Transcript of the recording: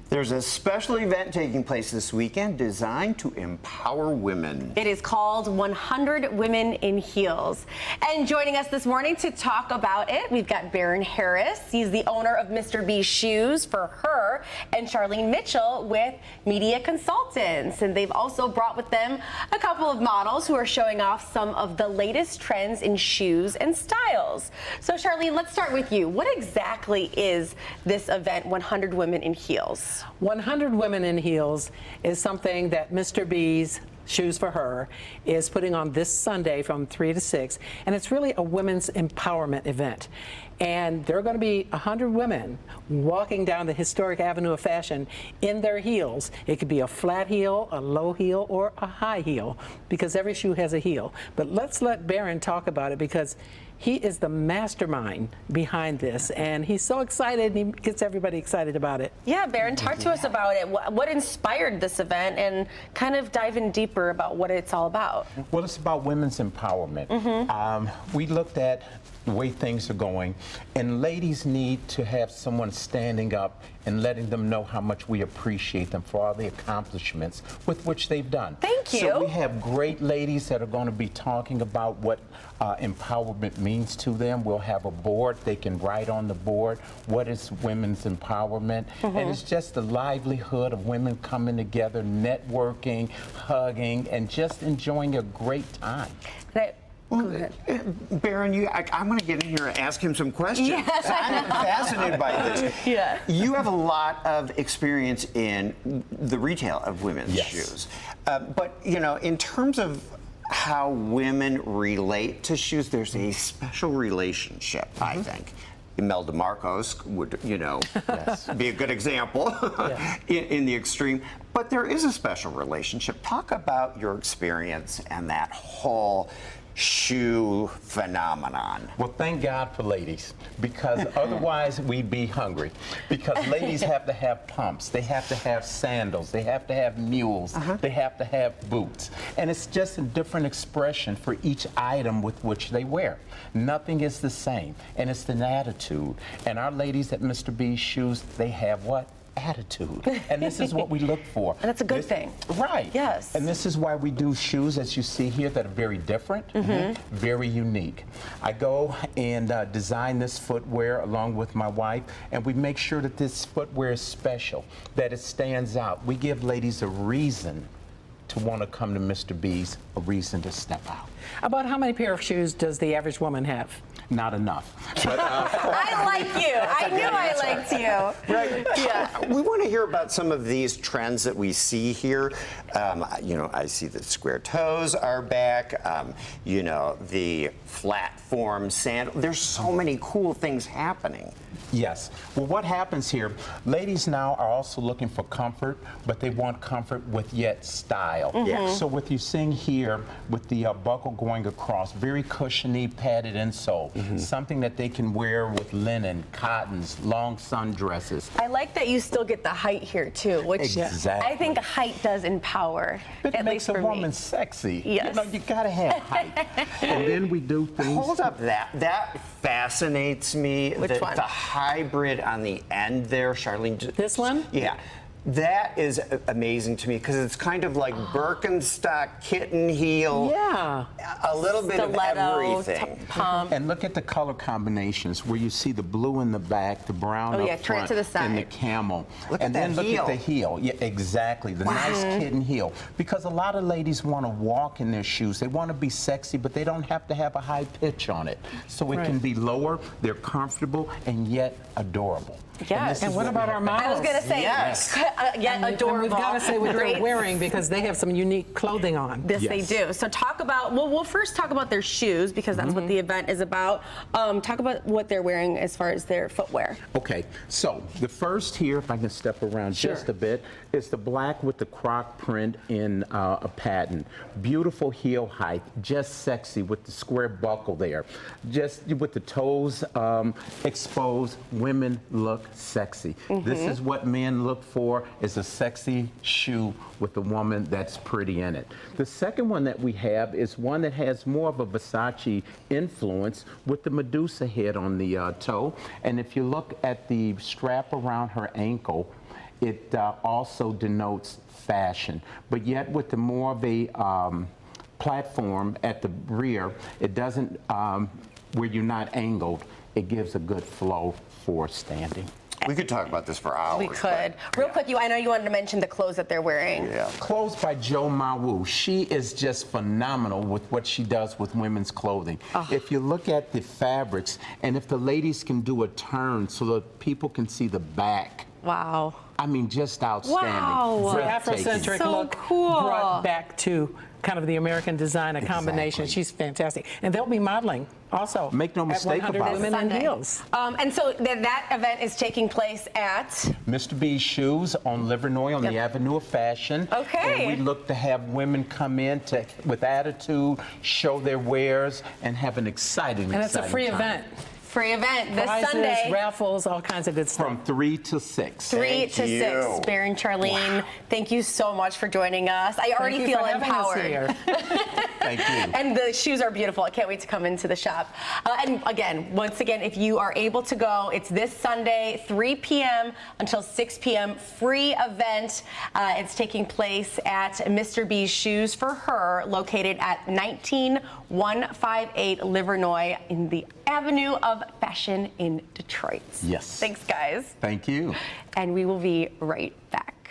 There's a special event taking place this weekend designed to empower women. It is called 100 Women in Heels. And joining us this morning to talk about it, we've got Baron Harris. He's the owner of Mr.B shoes for her, and Charlene Mitchell with Media Consultants. And they've also brought with them a couple of models who are showing off some of the latest trends in shoes and styles. So Charlene, let's start with you. What exactly is this event, 100 Women in Heels? 100 Women in Heels is something that Mr.B's Shoes for Her is putting on this Sunday from 3 to 6, and it's really a women's empowerment event. And there are going to be 100 women walking down the historic avenue of fashion in their heels. It could be a flat heel, a low heel, or a high heel, because every shoe has a heel. But let's let Baron talk about it, because he is the mastermind behind this, and he's so excited, and he gets everybody excited about it. Yeah, Baron, talk to us about it. What inspired this event, and kind of dive in deeper about what it's all about. Well, it's about women's empowerment. We looked at the way things are going, and ladies need to have someone standing up and letting them know how much we appreciate them for all the accomplishments with which they've done. Thank you. So we have great ladies that are going to be talking about what empowerment means to them. We'll have a board. They can write on the board what is women's empowerment. And it's just the livelihood of women coming together, networking, hugging, and just enjoying a great time. Well, Baron, I'm going to get in here and ask him some questions. Yes. I'm fascinated by this. Yeah. You have a lot of experience in the retail of women's shoes. But, you know, in terms of how women relate to shoes, there's a special relationship, I think. Imelda Marcos would, you know, be a good example in the extreme. But there is a special relationship. Talk about your experience and that whole shoe phenomenon. Well, thank God for ladies, because otherwise we'd be hungry. Because ladies have to have pumps, they have to have sandals, they have to have mules, they have to have boots. And it's just a different expression for each item with which they wear. Nothing is the same, and it's an attitude. And our ladies at Mr.B shoes, they have what? Attitude. And this is what we look for. And that's a good thing. Right. Yes. And this is why we do shoes, as you see here, that are very different, very unique. I go and design this footwear along with my wife, and we make sure that this footwear is special, that it stands out. We give ladies a reason to want to come to Mr.B's, a reason to step out. About how many pair of shoes does the average woman have? Not enough. But, I like you. I knew I liked you. Right. Yeah. We want to hear about some of these trends that we see here. You know, I see that square toes are back. You know, the flat form sandal. There's so many cool things happening. Yes. Well, what happens here, ladies now are also looking for comfort, but they want comfort with yet style. So what you're seeing here with the buckle going across, very cushiony, padded insole, something that they can wear with linen, cottons, long sundresses. I like that you still get the height here too, which I think height does empower. It at makes least a for woman me. sexy. Yes. You know, you gotta have height. And then we do things. Hold up, that fascinates me. Which one? The hybrid on the end there, Charlene. This one? Yeah. That is amazing to me, because it's kind of like Birkenstock kitten heel. Yeah. A little bit of everything. Pump. And look at the color combinations where you see the blue in the back, the brown up turn it front, to the side. and the camel. Look at and that then look heel. at the heel. Yeah, exactly. The nice kitten heel. Because a lot of ladies want to walk in their shoes. They want to be sexy, but they don't have to have a high pitch on it. So it can be lower, they're comfortable, and yet adorable. Yes. And what about our models? I was going to say, yet adorable. And we've got to say what Great. they're wearing, because they have some unique clothing on. Yes, they do. So talk about, well, we'll first talk about their shoes, because that's what the event is about. Talk about what they're wearing as far as their footwear. Okay, so the first here, if I can step around just a bit, is the black with the croc print in a pattern. Beautiful heel height, just sexy with the square buckle there. Just with the toes exposed, women look sexy. This is what men look for, is a sexy shoe with a woman that's pretty in it. The second one that we have is one that has more of a Versace influence with the Medusa head on the toe. And if you look at the strap around her ankle, it also denotes fashion. But yet with the more of a platform at the rear, it doesn't, where you're not angled, it gives a good flow for standing. We could talk about this for hours. We could. Real quick, I know you wanted to mention the clothes that they're wearing. Yeah. Clothes by Jo Mawu. She is just phenomenal with what she does with women's clothing. If you look at the fabrics, and if the ladies can do a turn so that people can see the back, Wow. I mean, just outstanding. Wow. The Breathtaking. Afrocentric So look cool. brought back to kind of the American design, a combination. Exactly. She's fantastic. And they'll be modeling also. Make no at mistake 100 about it. Women in Sunday. Heels. And so that event is taking place at. Mr.B shoes on Livernois on the Yep. Avenue of Fashion. Okay. And we look to have women come in with attitude, show their wares, and have an exciting, And it's a free time. event. Free event this Prizes, Sunday. raffles, all kinds of good stuff. From 3 to 6. 3 Thank to you. 6. Baron, Charlene, thank you so much for joining us. I already Thank you feel for having us empowered. here. Thank you. And the shoes are beautiful. I can't wait to come into the shop. And again, once again, if you are able to go, it's this Sunday, 3 p.m. until 6 p.m. Free event. It's taking place at Mr.B Shoes for Her, located at 19158 Livernois in the Avenue of Fashion in Detroit. Yes. Thanks, guys. Thank you. And we will be right back.